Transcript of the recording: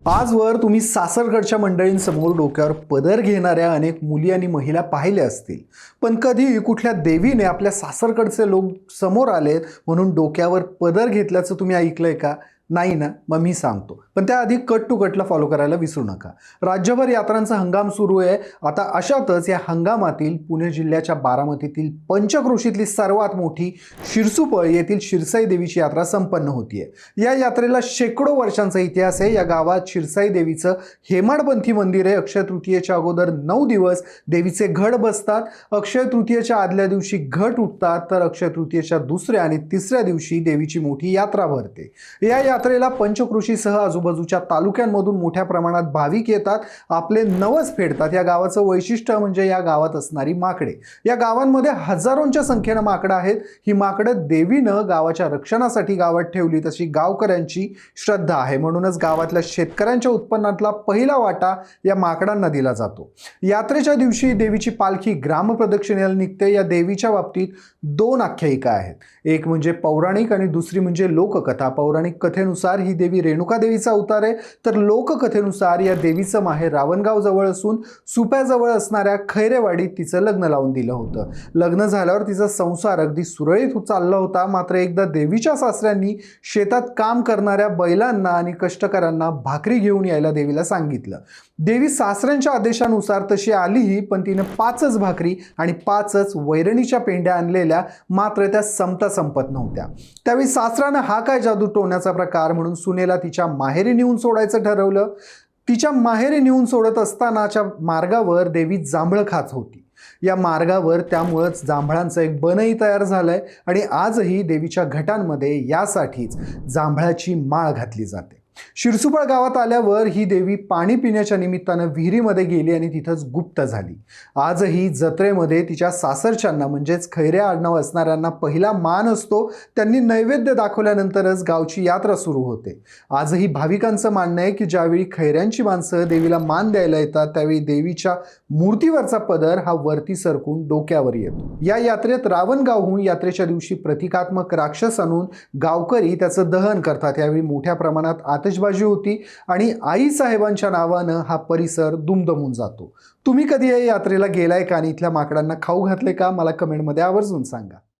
आजवर तुम्ही सासरकडच्या मंडळींसमोर डोक्यावर पदर घेणाऱ्या अनेक मुली आणि महिला पाहिल्या असतील, पण कधी कुठल्या देवीने आपल्या सासरकडचे लोक समोर आलेत म्हणून डोक्यावर पदर घेतल्याचं तुम्ही ऐकलंय का? नाही ना? मग मी सांगतो, पण त्याआधी कट टू कटला फॉलो करायला विसरू नका. राज्यभर यात्रांचा हंगाम सुरू आहे. आता अशातच या हंगामातील पुणे जिल्ह्याच्या बारामतीतील पंचक्रोशीतली सर्वात मोठी शिरसुपळ येथील शिरसाई देवीची यात्रा संपन्न होतीये. या यात्रेला शेकडो वर्षांचा इतिहास आहे. या गावात शिरसाई देवीचं हेमाडपंथी मंदिर आहे. अक्षय तृतीयेच्या अगोदर 9 दिवस देवीचे घट बसतात. अक्षय तृतीयेच्या आदल्या दिवशी घट उठतात, तर अक्षय तृतीयेच्या दुसऱ्या आणि तिसऱ्या दिवशी देवीची मोठी यात्रा भरते. या यात्रेला पंचक्रोशीसह आजूबाजूच्या तालुक्यांमधून मोठ्या प्रमाणात भाविक येतात, आपले नवस फेडतात. या गावाचं वैशिष्ट्य म्हणजे या गावात असणारी माकडे. या गावांमध्ये हजारोंच्या संख्येनं माकडं आहेत. ही माकडं देवीनं गावाच्या रक्षणासाठी गावात ठेवली तशी गावकऱ्यांची श्रद्धा आहे. म्हणूनच गावातल्या शेतकऱ्यांच्या उत्पन्नातला पहिला वाटा या माकडांना दिला जातो. यात्रेच्या दिवशी देवीची पालखी ग्रामप्रदक्षिणेला निघते. या देवीच्या बाबतीत 2 आख्यायिका आहेत. एक म्हणजे पौराणिक आणि दुसरी म्हणजे लोककथा. पौराणिक कथेनुसार ही देवी रेणुका देवीचा अवतार आहे, तर लोककथेनुसार या देवीचं माहेर रावणगाव जवळ असून सुप्याजवळ असणाऱ्या खैरेवाडीत तिचं लग्न लावून दिलं होतं. लग्न झाल्यावर तिचा संसार अगदी सुरळीत चालला होता. मात्र एकदा देवीच्या सासऱ्यांनी शेतात काम करणाऱ्या बैलांना आणि कष्टकऱ्यांना भाकरी घेऊन यायला देवीला सांगितलं. देवी सासऱ्यांच्या आदेशानुसार तशी आलीही, पण तिनं 5च भाकरी आणि 5च वैरणीच्या पेंड्या आणलेल्या, मात्र त्या संपत नव्हत्या. त्यावेळी सासऱ्यानं हा काय जादू टोण्याचा प्रकार म्हणून सुनेला तिच्या माहेरी नेऊन सोडायचं ठरवलं. तिच्या माहेरी नेऊन सोडत असतानाच्या मार्गावर देवी जांभळं खात होती. या मार्गावर त्यामुळंच जांभळांचं एक बनही तयार झालंय आणि आजही देवीच्या घटांमध्ये यासाठीच जांभळाची माळ घातली जाते. शिरसुपळ गावात आल्यावर ही देवी पाणी पिण्याच्या निमित्तानं विहिरीमध्ये गेली आणि तिथंच गुप्त झाली. आजही जत्रेमध्ये तिच्या सासरच्यांना म्हणजेच खैरे आडनाव असणाऱ्यांना पहिला मान असतो. त्यांनी नैवेद्य दाखवल्यानंतरच गावची यात्रा सुरू होते. आजही भाविकांचं मानणं आहे की ज्यावेळी खैऱ्यांची माणसं देवीला मान द्यायला येतात, त्यावेळी देवीच्या मूर्तीवरचा पदर हा वरती सरकून डोक्यावर येतो. या यात्रेत रावणगावहून यात्रेच्या दिवशी प्रतिकात्मक राक्षस आणून गावकरी त्याचं दहन करतात. यावेळी मोठ्या प्रमाणात आतिषबाजी होती आणि आईसाहेबांच्या नावानं हा परिसर दुमदमून जातो. तुम्ही कधी या यात्रेला गेलाय का आणि इथल्या माकडांना खाऊ घातले का? मला कमेंटमध्ये आवर्जून सांगा.